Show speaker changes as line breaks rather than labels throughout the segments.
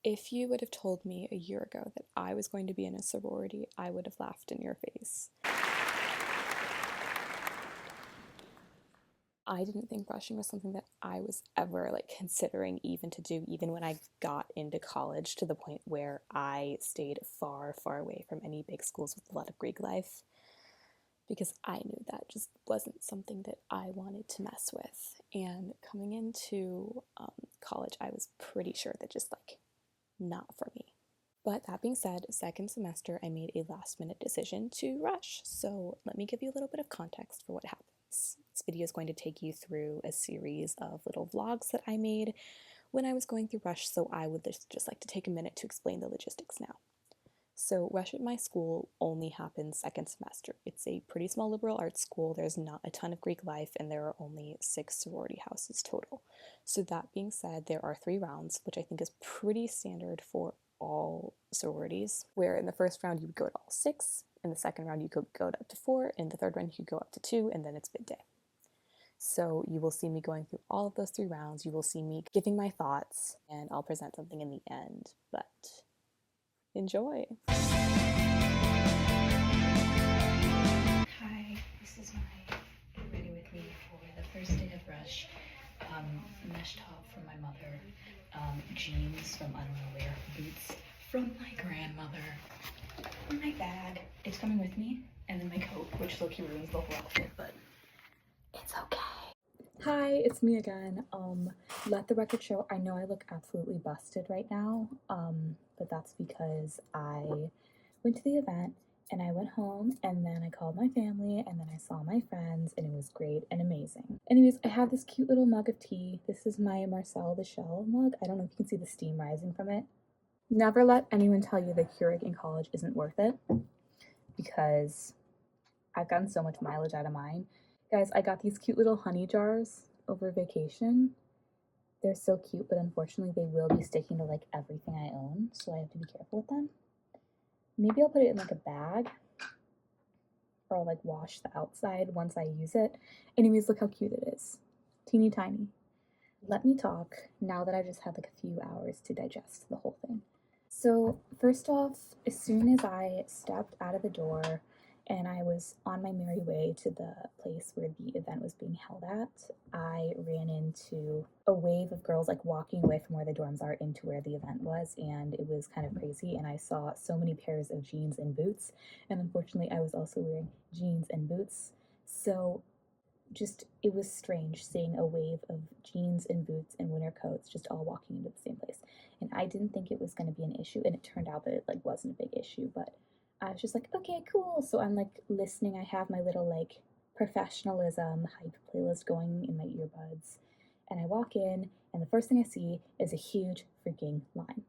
If you would have told me a year ago that I was going to be in a sorority, I would have laughed in your face. I didn't think rushing was something that I was ever considering even to do, even when I got into college, to the point where I stayed far, far away from any big schools with a lot of Greek life, because I knew that just wasn't something that I wanted to mess with. And coming into college, I was pretty sure that just not for me. But that being said, second semester, I made a last minute decision to rush. So let me give you a little bit of context for what happens. This video is going to take you through a series of little vlogs that I made when I was going through rush, so I would just like to take a minute to explain the logistics now. So rush at my school only happens second semester. It's a pretty small liberal arts school. There's not a ton of Greek life, and there are only 6 sorority houses total. So that being said, there are 3 rounds, which I think is pretty standard for all sororities, where in the first round you would go to all 6, in the second round you could go up to 4, in the third round you could go up to 2, and then it's midday. So you will see me going through all of those 3 rounds. You will see me giving my thoughts, and I'll present something in the end. But enjoy!
Hi, this is my get ready with me for the first day of rush. Mesh top from my mother, jeans from I don't know where, boots from my grandmother, my bag, it's coming with me, and then my coat, which low-key ruins the whole outfit, but it's okay.
Hi, it's me again. Let the record show, I know I look absolutely busted right now, but that's because I went to the event and I went home and then I called my family and then I saw my friends and it was great and amazing. Anyways, I have this cute little mug of tea. This is my Marcel the Shell mug. I don't know if you can see the steam rising from it. Never let anyone tell you that Keurig in college isn't worth it, because I've gotten so much mileage out of mine. Guys, I got these cute little honey jars over vacation. They're so cute, but unfortunately they will be sticking to everything I own, so I have to be careful with them. Maybe I'll put it in a bag, or I'll wash the outside once I use it. Anyways, look how cute it is. Teeny tiny. Let me talk now that I've just had a few hours to digest the whole thing. So first off, as soon as I stepped out of the door and I was on my merry way to the place where the event was being held at, I ran into a wave of girls walking away from where the dorms are into where the event was, and it was kind of crazy. And I saw so many pairs of jeans and boots, and unfortunately I was also wearing jeans and boots. So just, it was strange seeing a wave of jeans and boots and winter coats just all walking into the same place. And I didn't think it was going to be an issue, and it turned out that it wasn't a big issue, but I was just okay, cool. So I'm listening. I have my little professionalism hype playlist going in my earbuds, and I walk in and the first thing I see is a huge freaking line.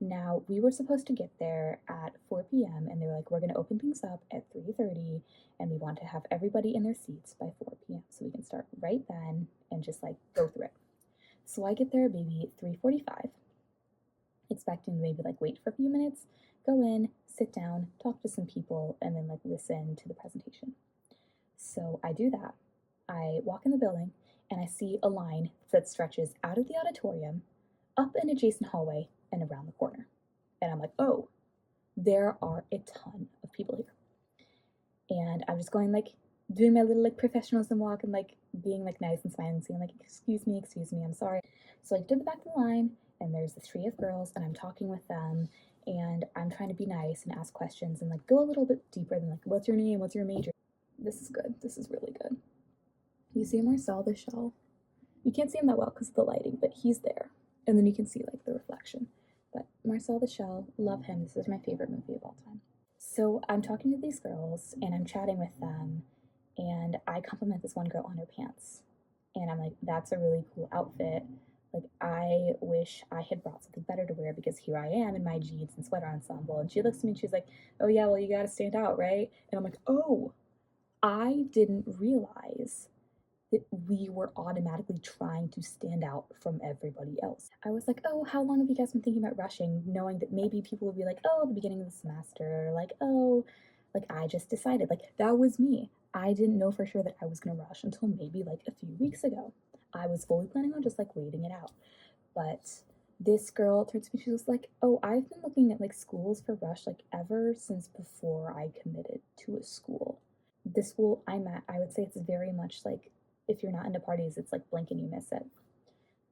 Now, we were supposed to get there at 4 p.m. and they were we're going to open things up at 3:30 and we want to have everybody in their seats by 4 p.m. so we can start right then and just go through it. So I get there maybe 3:45, expecting to maybe wait for a few minutes, go in, sit down, talk to some people, and then listen to the presentation. So I do that. I walk in the building and I see a line that stretches out of the auditorium, up an adjacent hallway, and around the corner. And I'm oh, there are a ton of people here. And I'm just going doing my little professionalism walk and being nice and smiling, saying excuse me, I'm sorry. So I get to the back of the line and there's this tree of girls and I'm talking with them and I'm trying to be nice and ask questions and go a little bit deeper than what's your name, what's your major. This is good. This is really good. You see Marcel the Shell? You can't see him that well because of the lighting, but he's there. And then you can see the reflection. But Marcel the Shell, love him. This is my favorite movie of all time. So I'm talking to these girls and I'm chatting with them and I compliment this one girl on her pants. And I'm that's a really cool outfit. I wish I had brought something better to wear because here I am in my jeans and sweater ensemble. And she looks at me and she's oh yeah, well you gotta stand out, right? And I'm oh, I didn't realize that we were automatically trying to stand out from everybody else. I was oh, how long have you guys been thinking about rushing, knowing that maybe people would be oh, the beginning of the semester, or oh, I just decided. That was me. I didn't know for sure that I was gonna rush until maybe a few weeks ago. I was fully planning on just waiting it out. But this girl turned to me, she was like, oh, I've been looking at like schools for Rush like ever since before I committed to a school. The school I'm at, I would say it's very much like, if you're not into parties, it's like blink and you miss it.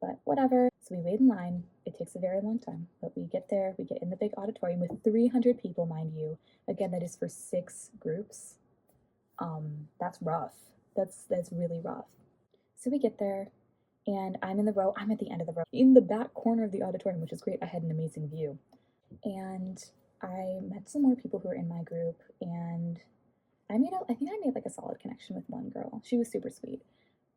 But whatever. So we wait in line. It takes a very long time, but we get there. We get in the big auditorium with 300 people, mind you. Again, that is for 6 groups. That's rough. That's really rough. So we get there, and I'm in the row. I'm at the end of the row, in the back corner of the auditorium, which is great. I had an amazing view, and I met some more people who were in my group, and I think I made like a solid connection with one girl. She was super sweet.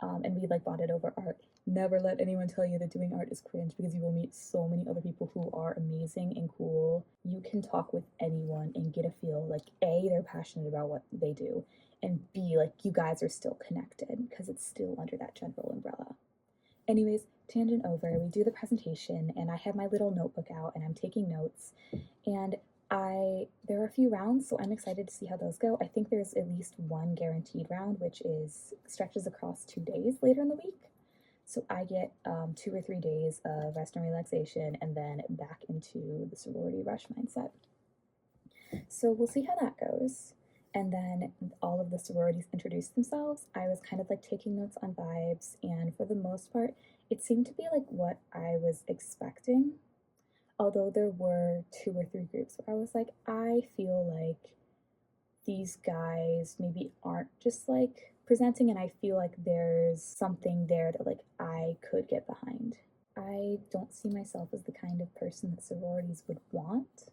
And we like bonded over art. Never let anyone tell you that doing art is cringe, because you will meet so many other people who are amazing and cool. You can talk with anyone and get a feel like A, they're passionate about what they do, and B, like you guys are still connected because it's still under that general umbrella. Anyways, tangent over, we do the presentation and I have my little notebook out and I'm taking notes, and there are a few rounds, so I'm excited to see how those go. I think there's at least one guaranteed round, which stretches across 2 days later in the week. So I get 2 or 3 days of rest and relaxation, and then back into the sorority rush mindset. So we'll see how that goes. And then all of the sororities introduced themselves. I was kind of like taking notes on vibes, and for the most part, it seemed to be like what I was expecting. Although there were 2 or 3 groups where I was like, I feel like these guys maybe aren't just like presenting, and I feel like there's something there that like I could get behind. I don't see myself as the kind of person that sororities would want.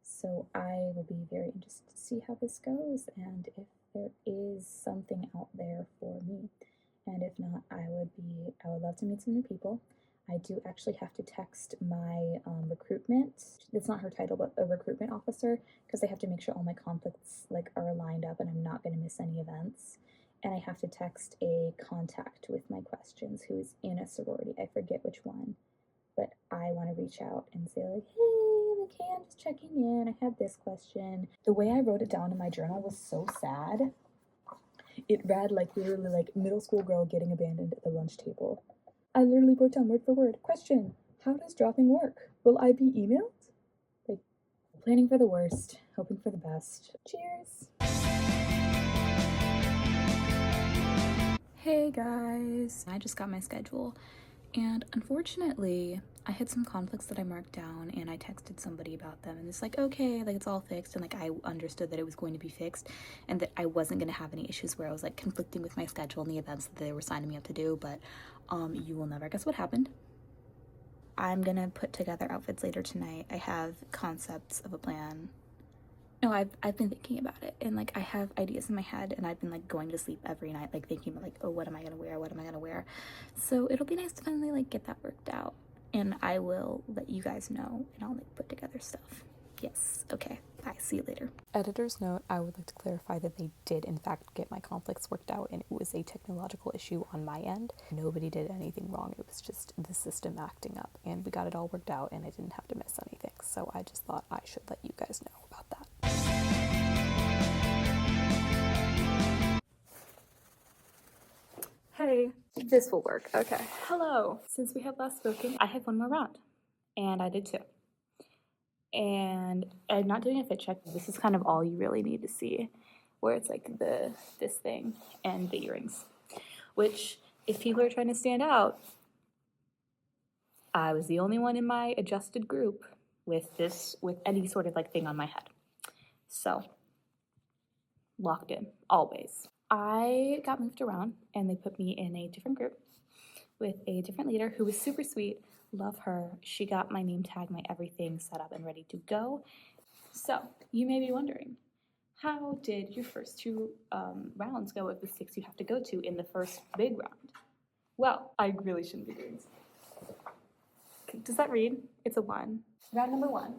So I will be very interested to see how this goes and if there is something out there for me. And if not, I would love to meet some new people. I do actually have to text my recruitment. It's not her title, but a recruitment officer, because I have to make sure all my conflicts like are lined up and I'm not going to miss any events. And I have to text a contact with my questions who is in a sorority. I forget which one, but I want to reach out and say like, hey, like, hey, I'm just checking in. I had this question. The way I wrote it down in my journal was so sad. It read like literally like middle school girl getting abandoned at the lunch table. I literally wrote down word for word, question, how does dropping work? Will I be emailed? Like, planning for the worst, hoping for the best. Cheers! Hey guys! I just got my schedule, and unfortunately, I had some conflicts that I marked down, and I texted somebody about them, and it's like, okay, like it's all fixed, and like I understood that it was going to be fixed, and that I wasn't going to have any issues where I was like conflicting with my schedule and the events that they were signing me up to do, but you will never guess what happened. I'm gonna put together outfits later tonight. I have concepts of a plan. No, I've been thinking about it, and like I have ideas in my head, and I've been like going to sleep every night like thinking about like, oh, what am I gonna wear, what am I gonna wear. So it'll be nice to finally like get that worked out, and I will let you guys know, and I'll like put together stuff. Yes, okay, bye, see you later. Editor's note, I would like to clarify that they did in fact get my conflicts worked out, and it was a technological issue on my end. Nobody did anything wrong, it was just the system acting up, and we got it all worked out and I didn't have to miss anything. So I just thought I should let you guys know about that. Hey, this will work. Okay. Hello. Since we have last spoken, I have one more round, and I did 2. And I'm not doing a fit check. This is kind of all you really need to see, where it's like this thing and the earrings. Which, if people are trying to stand out, I was the only one in my adjusted group with any sort of like thing on my head. So, locked in, always. I got moved around and they put me in a different group with a different leader who was super sweet. Love her. She got my name tag, my everything set up and ready to go. So, you may be wondering, how did your first 2 rounds go of the 6 you have to go to in the first big round? Well, I really shouldn't be doing this. Does that read? It's a 1. Round number 1.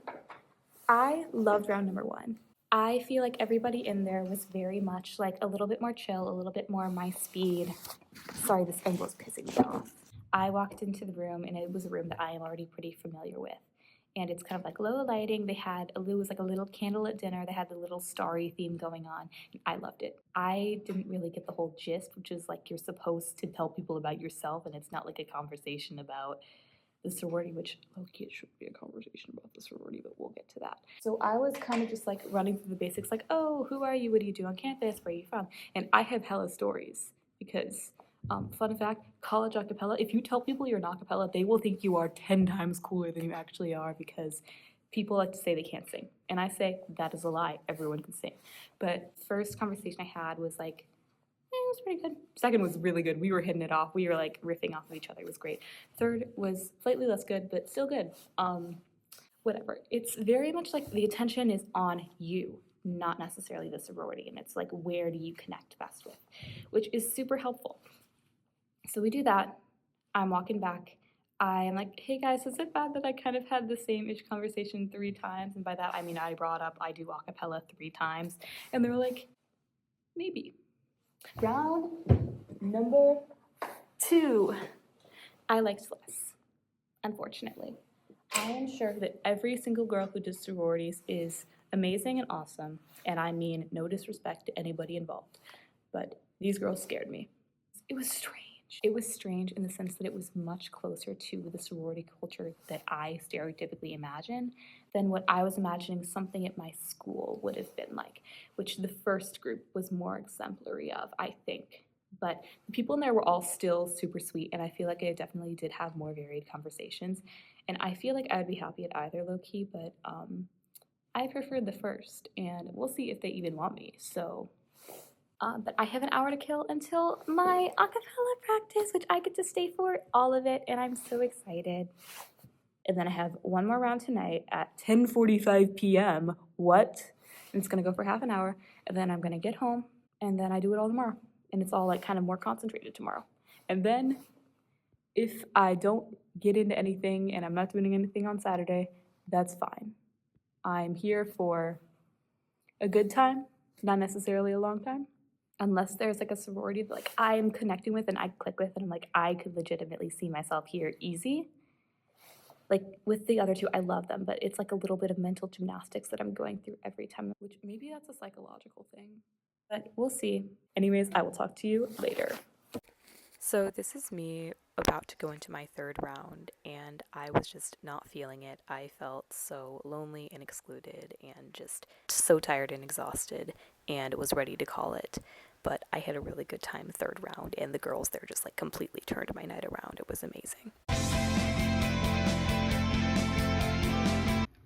I loved round number 1. I feel like everybody in there was very much like a little bit more chill, a little bit more my speed. Sorry, this angle is pissing me off. I walked into the room and it was a room that I am already pretty familiar with. And it's kind of like low lighting. It was like a little candlelit dinner. They had the little starry theme going on. And I loved it. I didn't really get the whole gist, which is like you're supposed to tell people about yourself and it's not like a conversation about the sorority, which low-key it should be a conversation about the sorority, but we'll get to that. So I was kind of just like running through the basics, like, oh, who are you? What do you do on campus? Where are you from? And I have hella stories because, fun fact, college acapella, if you tell people you're an acapella, they will think you are 10 times cooler than you actually are because people like to say they can't sing. And I say, that is a lie. Everyone can sing. But first conversation I had was like, it was pretty good. Second was really good. We were hitting it off. We were like riffing off of each other. It was great. Third was slightly less good, but still good. Whatever. It's very much like the attention is on you, not necessarily the sorority. And it's like, where do you connect best with? Which is super helpful. So we do that. I'm walking back. I'm like, hey guys, is it bad that I kind of had the same-ish conversation 3 times? And by that, I mean I brought up I do a cappella 3 times. And they were like, maybe. Round number 2. I liked less, unfortunately. I am sure that every single girl who does sororities is amazing and awesome, and I mean no disrespect to anybody involved, but these girls scared me. It was strange. It was strange in the sense that it was much closer to the sorority culture that I stereotypically imagine than what I was imagining something at my school would have been like, which the first group was more exemplary of, I think. But the people in there were all still super sweet, and I feel like I definitely did have more varied conversations. And I feel like I would be happy at either low-key, but I preferred the first, and we'll see if they even want me. So, but I have an hour to kill until my a cappella practice, which I get to stay for all of it, and I'm so excited. And then I have one more round tonight at 10:45 p.m. What? And it's gonna go for half an hour, and then I'm gonna get home, and then I do it all tomorrow. And it's all like kind of more concentrated tomorrow. And then if I don't get into anything and I'm not doing anything on Saturday, that's fine. I'm here for a good time, not necessarily a long time. Unless there's like a sorority that like I'm connecting with and I click with and I'm like, I could legitimately see myself here easy. Like with the other 2, I love them, but it's like a little bit of mental gymnastics that I'm going through every time, which maybe that's a psychological thing, but we'll see. Anyways, I will talk to you later.
So this is me about to go into my 3rd round, and I was just not feeling it. I felt so lonely and excluded and just so tired and exhausted and was ready to call it. But I had a really good time 3rd round, and the girls there just like completely turned my night around. It was amazing.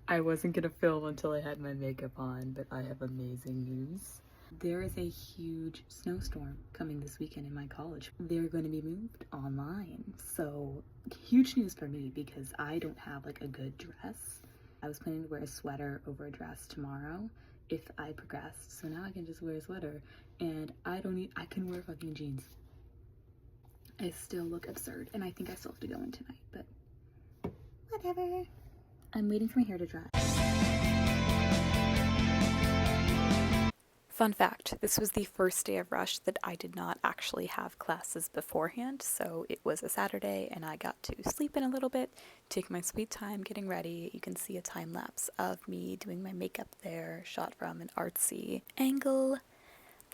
I wasn't gonna film until I had my makeup on, but I have amazing news. There is a huge snowstorm coming this weekend in my college. They're going to be moved online. So huge news for me because I don't have like a good dress. I was planning to wear a sweater over a dress tomorrow if I progressed. So now I can just wear a sweater and I can wear fucking jeans. I still look absurd and I think I still have to go in tonight, but whatever. I'm waiting for my hair to dry.
Fun fact, this was the first day of Rush that I did not actually have classes beforehand, so it was a Saturday and I got to sleep in a little bit, take my sweet time getting ready. You can see a time lapse of me doing my makeup there, shot from an artsy angle.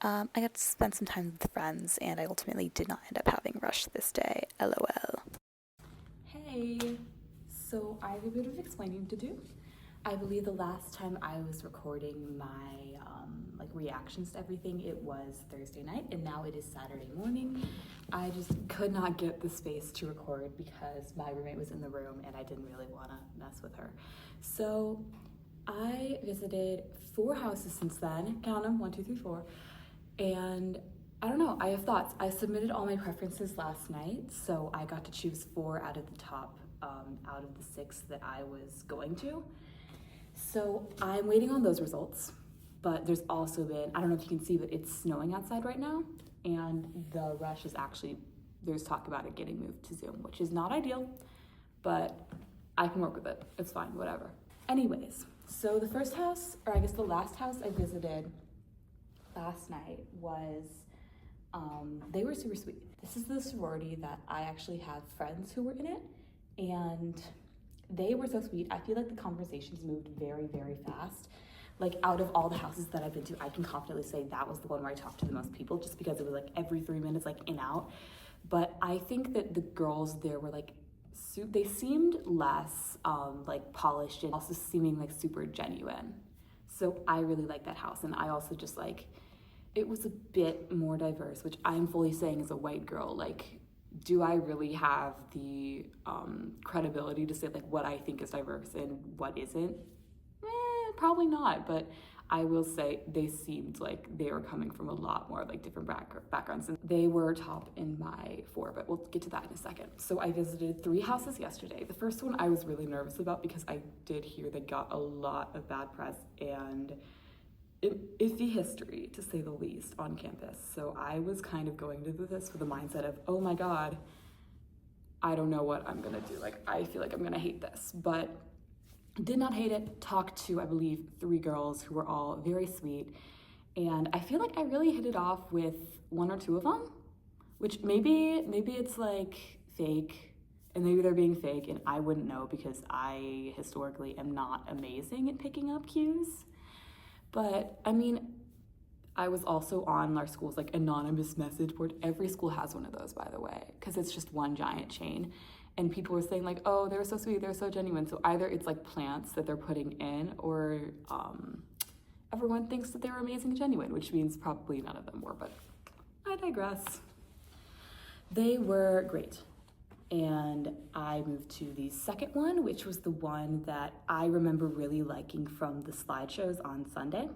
I got to spend some time with friends, and I ultimately did not end up having Rush this day, LOL.
Hey, so I have a bit of explaining to do. I believe the last time I was recording my reactions to everything, it was Thursday night, and now it is Saturday morning. I just could not get the space to record because my roommate was in the room and I didn't really want to mess with her. So I visited 4 houses since then, count them, 1, 2, 3, 4, and I don't know, I have thoughts. I submitted all my preferences last night, so I got to choose 4 out of the top, out of the 6 that I was going to. So I'm waiting on those results, but there's also been, I don't know if you can see, but it's snowing outside right now, and the Rush is actually, there's talk about it getting moved to Zoom, which is not ideal, but I can work with it. It's fine, whatever. Anyways, so the first house, or I guess the last house I visited last night was, they were super sweet. This is the sorority that I actually have friends who were in it, and they were so sweet. I feel like the conversations moved very, very fast. Like out of all the houses that I've been to, I can confidently say that was the one where I talked to the most people, just because it was like every 3 minutes, like in out. But I think that the girls there were like
they seemed less like polished and also seeming like super genuine. So I really like that house, and I also just like it was a bit more diverse, which I'm fully saying as a white girl, like, do I really have the credibility to say like what I think is diverse and what isn't? Probably not, but I will say they seemed like they were coming from a lot more like different backgrounds. And they were top in my 4, but we'll get to that in a second. So I visited 3 houses yesterday. The first one I was really nervous about because I did hear they got a lot of bad press and iffy history, to say the least, on campus. So I was kind of going into this with a mindset of, oh my God, I don't know what I'm gonna do. Like, I feel like I'm gonna hate this, but did not hate it. Talked to, I believe, 3 girls who were all very sweet. And I feel like I really hit it off with 1 or 2 of them, which maybe it's like fake, and maybe they're being fake, and I wouldn't know because I historically am not amazing at picking up cues. But I mean, I was also on our school's like anonymous message board. Every school has one of those, by the way, because it's just one giant chain. And people were saying like, oh, they're so sweet, they're so genuine. So either it's like plants that they're putting in, or everyone thinks that they're amazing and genuine, which means probably none of them were, but I digress. They were great. And I moved to the second one, which was the one that I remember really liking from the slideshows on Sunday.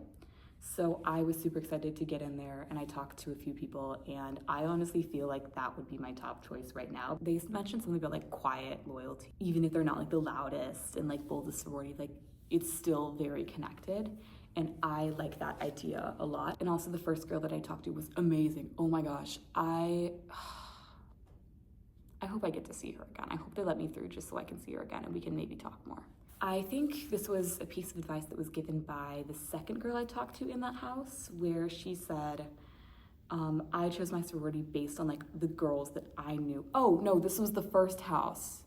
So I was super excited to get in there, and I talked to a few people, and I honestly feel like that would be my top choice right now. They mentioned something about like quiet loyalty. Even if they're not like the loudest and like boldest sorority, like it's still very connected. And I like that idea a lot. And also the first girl that I talked to was amazing. Oh my gosh, I hope I get to see her again. I hope they let me through just so I can see her again and we can maybe talk more. I think this was a piece of advice that was given by the second girl I talked to in that house, where she said, I chose my sorority based on like the girls that I knew. Oh no, this was the first house.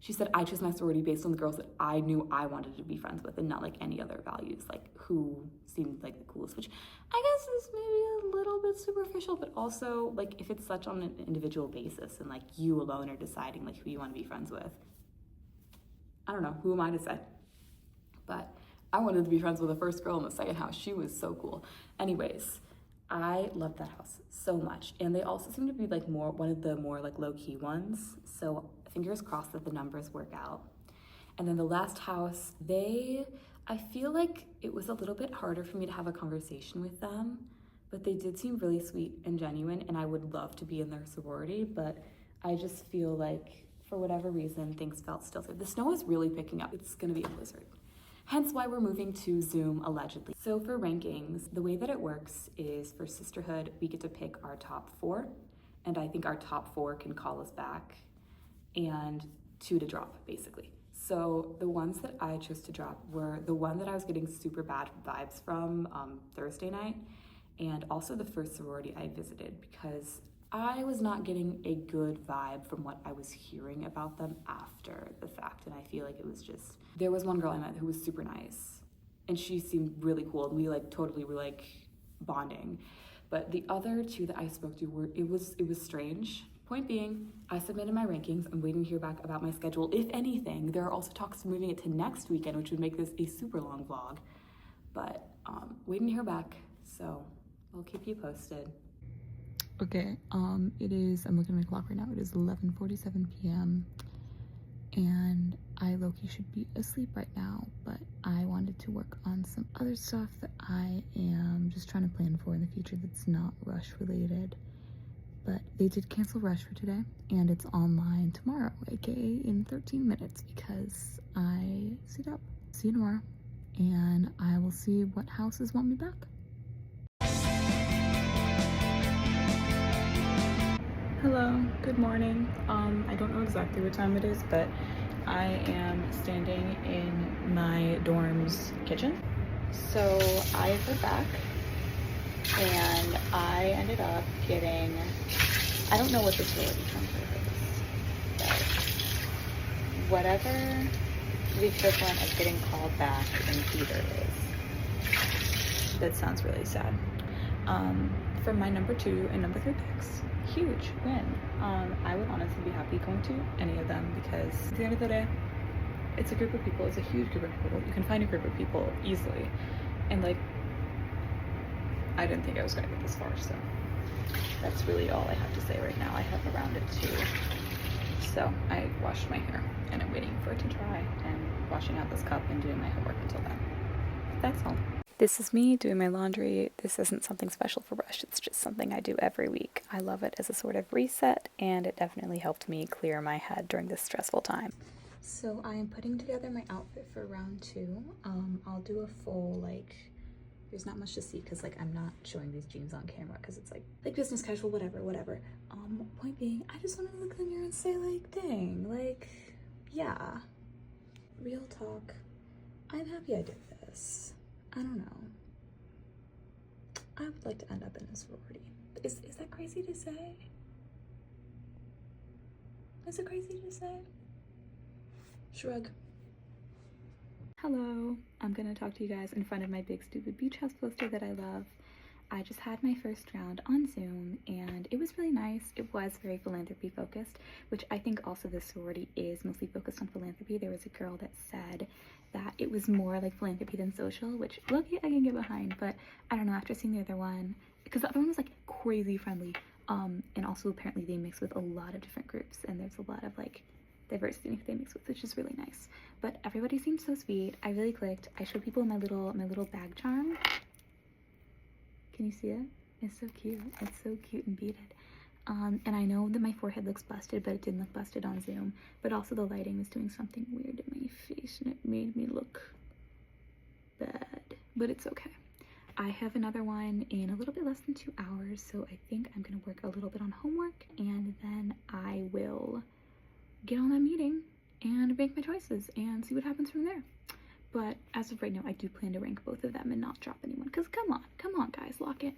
She said, I chose my sorority based on the girls that I knew I wanted to be friends with and not like any other values, like who seemed like the coolest, which I guess is maybe a little bit superficial, but also like if it's such on an individual basis and like you alone are deciding like who you want to be friends with, I don't know, who am I to say? But I wanted to be friends with the first girl in the second house. She was so cool. Anyways, I loved that house so much. And they also seem to be like one of the more like low-key ones. So fingers crossed that the numbers work out. And then the last house, I feel like it was a little bit harder for me to have a conversation with them, but they did seem really sweet and genuine, and I would love to be in their sorority, but I just feel like for whatever reason, things felt still safe. The snow is really picking up. It's gonna be a blizzard. Hence why we're moving to Zoom, allegedly. So for rankings, the way that it works is for Sisterhood, we get to pick our top 4, and I think our top 4 can call us back, and 2 to drop, basically. So the ones that I chose to drop were the one that I was getting super bad vibes from Thursday night, and also the first sorority I visited, because I was not getting a good vibe from what I was hearing about them after the fact, and I feel like it was just, there was one girl I met who was super nice, and she seemed really cool, and we like totally were like bonding, but the other 2 that I spoke to it was strange. Point being, I submitted my rankings. I'm waiting to hear back about my schedule. If anything, there are also talks of moving it to next weekend, which would make this a super long vlog, but waiting to hear back, so I'll keep you posted.
Okay, I'm looking at my clock right now. It is 11:47 p.m. and I low-key should be asleep right now, but I wanted to work on some other stuff that I am just trying to plan for in the future that's not Rush related. But they did cancel Rush for today, and it's online tomorrow, aka in 13 minutes, because I stayed up. See you tomorrow, and I will see what houses want me back. Hello, good morning. I don't know exactly what time it is, but I am standing in my dorm's kitchen. So I heard back, and I ended up getting, I don't know what the sorority number is, but whatever the equivalent of getting called back in theater is. That sounds really sad. For my number 2 and number 3 picks,
huge win. I would honestly be happy going to any of them because at the end of the day, it's a group of people. It's a huge group of people. You can find a group of people easily. And like, I didn't think I was going to get this far, so that's really all I have to say right now. I have around it too. So I washed my hair and I'm waiting for it to dry and washing out this cup and doing my homework until then. That's all. This is me doing my laundry. This isn't something special for Rush. It's just something I do every week. I love it as a sort of reset, and it definitely helped me clear my head during this stressful time. So I am putting together my outfit for round 2. I'll do a full, like, there's not much to see because, like, I'm not showing these jeans on camera because it's like business casual, whatever. Point being, I just wanted to look in the mirror and say, like, dang, like, yeah. Real talk. I'm happy I did this. I don't know. I would like to end up in a sorority. Is that crazy to say? Is it crazy to say? Shrug. Hello. I'm gonna talk to you guys in front of my big stupid beach house poster that I love. I just had my first round on Zoom and it was really nice. It was very philanthropy focused, which I think also this sorority is mostly focused on philanthropy. There was a girl that said that it was more like philanthropy than social, which lucky I can get behind, but I don't know, after seeing the other one, because the other one was like crazy friendly, and also apparently they mix with a lot of different groups and there's a lot of like diversity they mix with, which is really nice. But everybody seemed so sweet. I really clicked. I showed people my little bag charm. Can you see it? It's so cute. It's so cute and beaded. And I know that my forehead looks busted, but it didn't look busted on Zoom. But also the lighting was doing something weird in my face and it made me look bad. But it's okay. I have another one in a little bit less than 2 hours, so I think I'm gonna work a little bit on homework and then I will get on that meeting and make my choices and see what happens from there. But as of right now, I do plan to rank both of them and not drop anyone. Because come on, guys, lock in.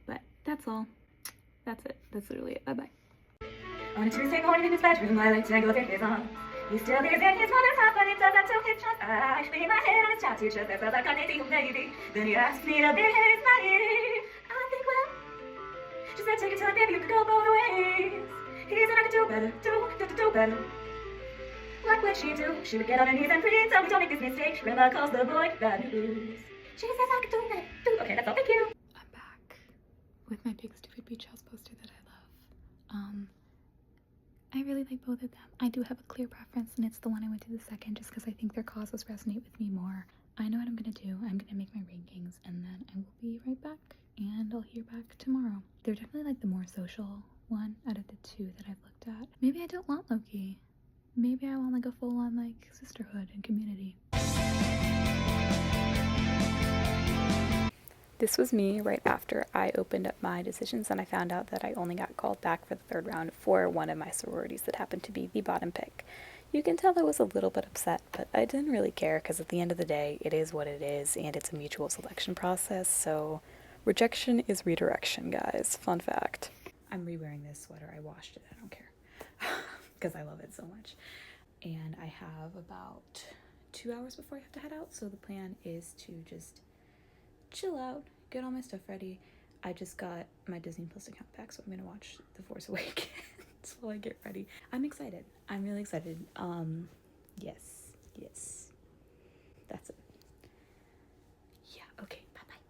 But that's all. That's it. That's literally it. Bye-bye.
On a Tuesday morning in his bedroom, I like to go through his arms. He still lives in his mother's house, but it does that to his chest. I lay my head on his tattoo chest. I felt like I needed you, baby. Then he asked me to be his lady. I think, well, she said, take it to the baby, you could go both ways. He said I could do better, do better. Like what she do, she would get on her knees and plead, tell me don't make this mistake. Grandma calls the boy bad news. She says I could do better, okay, that's all, thank you.
I'm back with my big stupid beach house poster that I love. I really like both of them. I do have a clear preference, and it's the one I went to the second just because I think their causes resonate with me more. I know what I'm gonna do. I'm gonna make my rankings, and then I will be right back, and I'll hear back tomorrow. They're definitely like the more social one out of the 2 that I've looked at. Maybe I don't want Loki. Maybe I want like a full-on like sisterhood and community. This was me right after I opened up my decisions and I found out that I only got called back for the 3rd round for one of my sororities that happened to be the bottom pick. You can tell I was a little bit upset, but I didn't really care because at the end of the day, it is what it is and it's a mutual selection process, so rejection is redirection, guys. Fun fact. I'm re-wearing this sweater. I washed it. I don't care. Because I love it so much. And I have about 2 hours before I have to head out, so the plan is to just chill out, get all my stuff ready. I just got my Disney Plus account back, so I'm gonna watch The Force Awakens while I get ready. I'm excited. I'm really excited. Yes. That's it. Yeah, okay, bye-bye.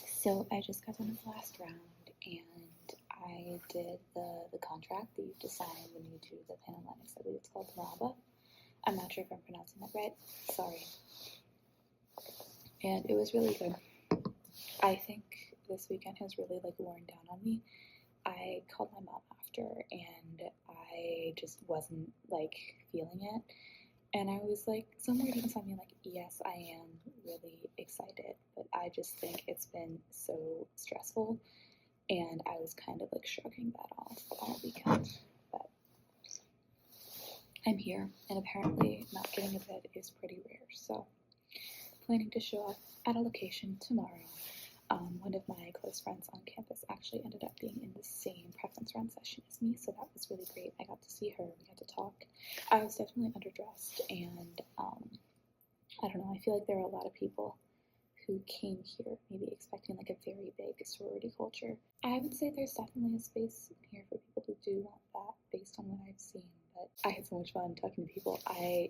So I just got done with the last round, and I did the contract that you have to sign when you do the Panhellenics. I believe it's called Maraba. I'm not sure if I'm pronouncing that right. Sorry. And it was really good. I think this weekend has really like worn down on me. I called my mom after and I just wasn't like feeling it. And I was like, somewhere deep inside me, like, yes, I am really excited, but I just think it's been so stressful. And I was kind of like shrugging that off all weekend. But I'm here, and apparently not getting a bed is pretty rare. So planning to show up at a location tomorrow. One of my close friends on campus actually ended up being in the same preference round session as me, so that was really great. I got to see her, we got to talk. I was definitely underdressed, and I don't know, I feel like there are a lot of people
who came here maybe expecting like a very big sorority culture. I would say there's definitely a space here for people who do want that based on what I've seen. But I had so much fun talking to people. I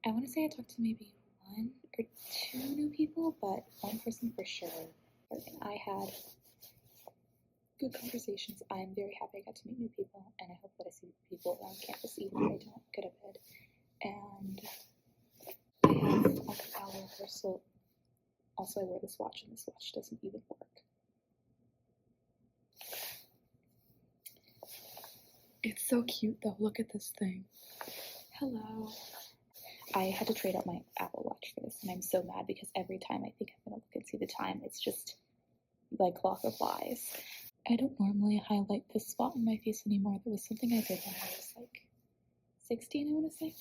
want to say I talked to maybe 1 or 2 new people, but one person for sure. And I had good conversations. I'm very happy I got to meet new people, and I hope that I see people around campus even if I don't go to bed. And I have a acapella rehearsal. Also, I wear this watch, and this watch doesn't even work. It's so cute though. Look at this thing. Hello. I had to trade out my Apple Watch for this, and I'm so mad because every time I think I'm gonna look and see the time, it's just like clock of lies. I don't normally highlight this spot on my face anymore. That was something I did when I was like 16, I want to say.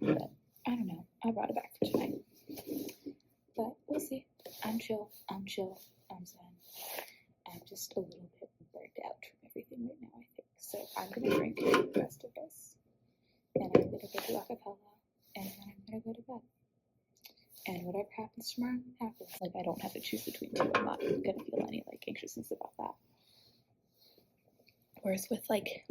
But I don't know. I brought it back for tonight. But we'll see. I'm chill. I'm zen. I'm just a little bit burnt out from everything right now, I think. So I'm gonna drink the rest of this, and I'm gonna go do acapella, and then I'm gonna go to bed. And whatever happens tomorrow happens. Like, I don't have to choose between 2. I'm not gonna feel any like anxiousness about that. Whereas with like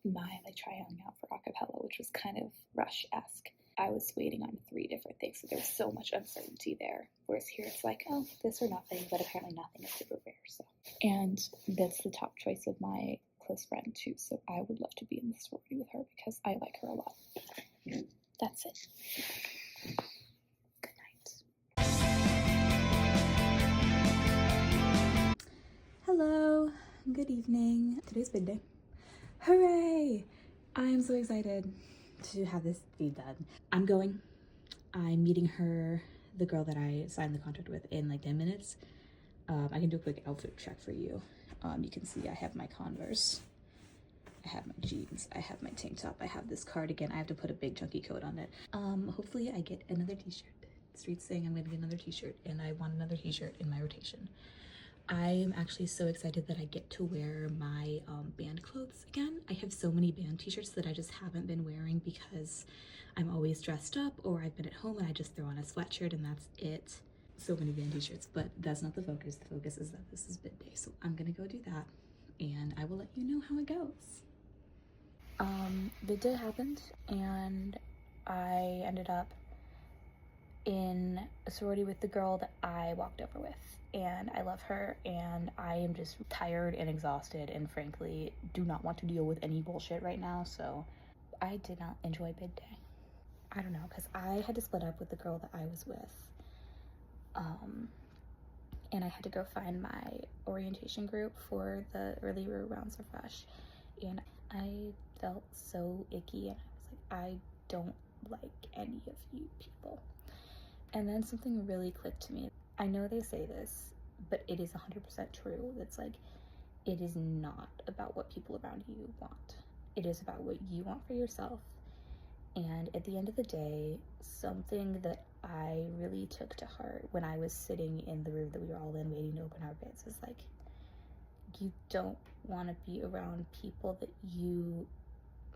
my like trying out for acapella, which was kind of Rush-esque, I was waiting on 3 different things, so there was so much uncertainty there. Whereas here it's like, oh, this or nothing, but apparently nothing is super rare. So, and that's the top choice of my close friend too. So I would love to be in the sorority with her because I like her a lot. That's it. Good night.
Hello, good evening. Today's bid day. Hooray! I'm so excited to have this be done. I'm meeting her, the girl that I signed the contract with, in like 10 minutes. I can do a quick outfit check for you. You can see I have my Converse, I have my jeans, I have my tank top, I have this cardigan. I have to put a big chunky coat on it. Hopefully I get another t-shirt. Street's saying I'm gonna get another t-shirt, and I want another t-shirt in my rotation. I'm actually so excited that I get to wear my band clothes again. I have so many band t-shirts that I just haven't been wearing because I'm always dressed up, or I've been at home and I just throw on a sweatshirt and that's it. So many band t-shirts, but that's not the focus. The focus is that this is bid day, so I'm gonna go do that, and I will let you know how it goes. Bid day happened, and I ended up in a sorority with the girl that I walked over with, and I love her, and I am just tired and exhausted and frankly do not want to deal with any bullshit right now. So I did not enjoy bid day. I don't know, because I had to split up with the girl that I was with, and I had to go find my orientation group for the earlier rounds of Rush, and I felt so icky, and I was like, I don't like any of you people. And then something really clicked to me. I know they say this, but it is 100% true. It's like, it is not about what people around you want. It is about what you want for yourself. And at the end of the day, something that I really took to heart when I was sitting in the room that we were all in waiting to open our bids is like, you don't want to be around people that you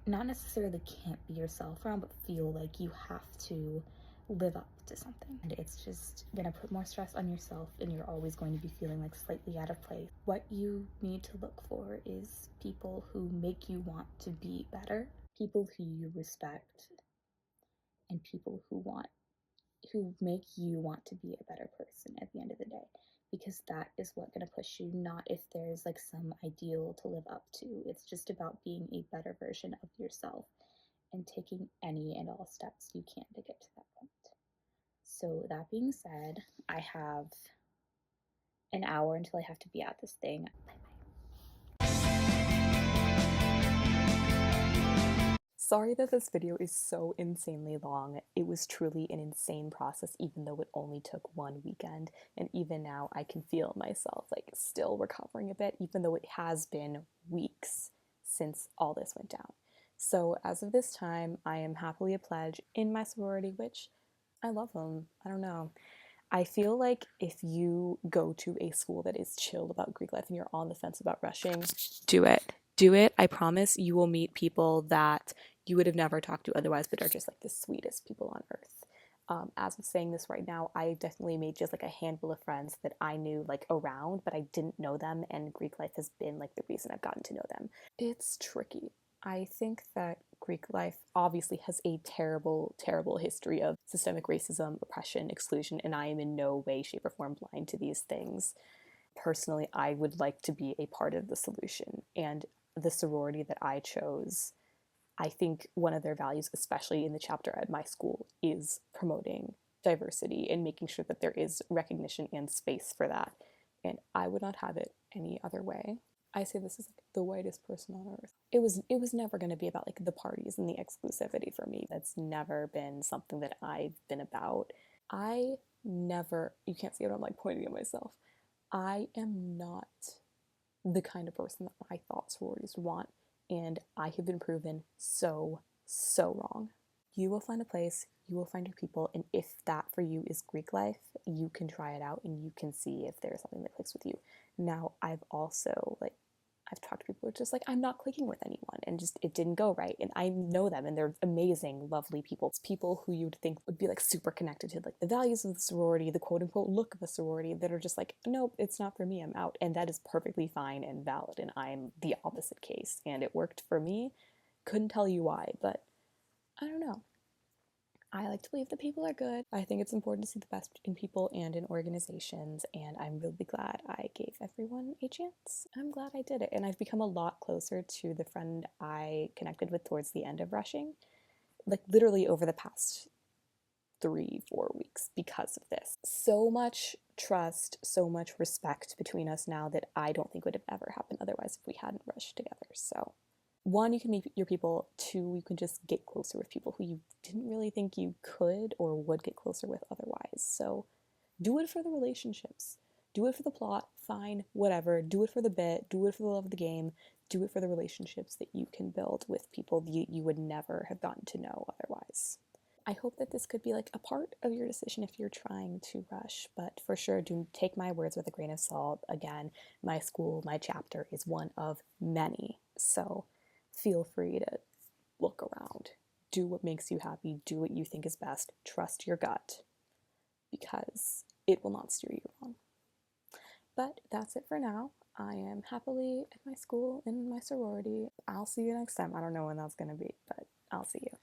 not necessarily can't be yourself around, but feel like you have to live up to something. And it's just gonna put more stress on yourself, and you're always going to be feeling like slightly out of place. What you need to look for is people who make you want to be better, people who you respect, and people who make you want to be a better person at the end of the day, because that is what's going to push you, not if there's like some ideal to live up to. It's just about being a better version of yourself and taking any and all steps you can to get to that point. So that being said, I have an hour until I have to be at this thing. Sorry that this video is so insanely long. It was truly an insane process, even though it only took 1 weekend. And even now I can feel myself like still recovering a bit, even though it has been weeks since all this went down. So as of this time, I am happily a pledge in my sorority, which I love them. I don't know. I feel like if you go to a school that is chill about Greek life and you're on the fence about rushing, do it. Do it. I promise you will meet people that you would have never talked to otherwise, but are just like the sweetest people on earth. As of saying this right now, I definitely made just like a handful of friends that I knew like around, but I didn't know them, and Greek life has been like the reason I've gotten to know them. It's tricky. I think that Greek life obviously has a terrible, terrible history of systemic racism, oppression, exclusion, and I am in no way, shape, or form blind to these things. Personally, I would like to be a part of the solution, and the sorority that I chose, I think one of their values, especially in the chapter at my school, is promoting diversity and making sure that there is recognition and space for that. And I would not have it any other way. I say this as like the whitest person on earth. It was never going to be about like the parties and the exclusivity for me. That's never been something that I've been about. I never, you can't see it, I'm like pointing at myself. I am not the kind of person that I thought sororities would want, and I have been proven so, so wrong. You will find a place, you will find your people, and if that for you is Greek life, you can try it out and you can see if there's something that clicks with you. Now, I've also I've talked to people who are just like, I'm not clicking with anyone, and just it didn't go right. And I know them, and they're amazing, lovely people. It's people who you'd think would be like super connected to like the values of the sorority, the quote unquote look of a sorority, that are just like, nope, it's not for me, I'm out. And that is perfectly fine and valid. And I'm the opposite case. And it worked for me. Couldn't tell you why, but I don't know. I like to believe that people are good. I think it's important to see the best in people and in organizations, and I'm really glad I gave everyone a chance. I'm glad I did it, and I've become a lot closer to the friend I connected with towards the end of rushing, like literally over the past 3-4 weeks because of this. So much trust, so much respect between us now that I don't think would have ever happened otherwise if we hadn't rushed together. So one, you can meet your people. Two, you can just get closer with people who you didn't really think you could or would get closer with otherwise. So do it for the relationships. Do it for the plot, fine, whatever. Do it for the bit, do it for the love of the game, do it for the relationships that you can build with people that you would never have gotten to know otherwise. I hope that this could be like a part of your decision if you're trying to rush, but for sure, do take my words with a grain of salt. Again, my school, my chapter is one of many. So feel free to look around. Do what makes you happy. Do what you think is best. Trust your gut, because it will not steer you wrong. But that's it for now. I am happily at my school in my sorority. I'll see you next time. I don't know when that's going to be, but I'll see you.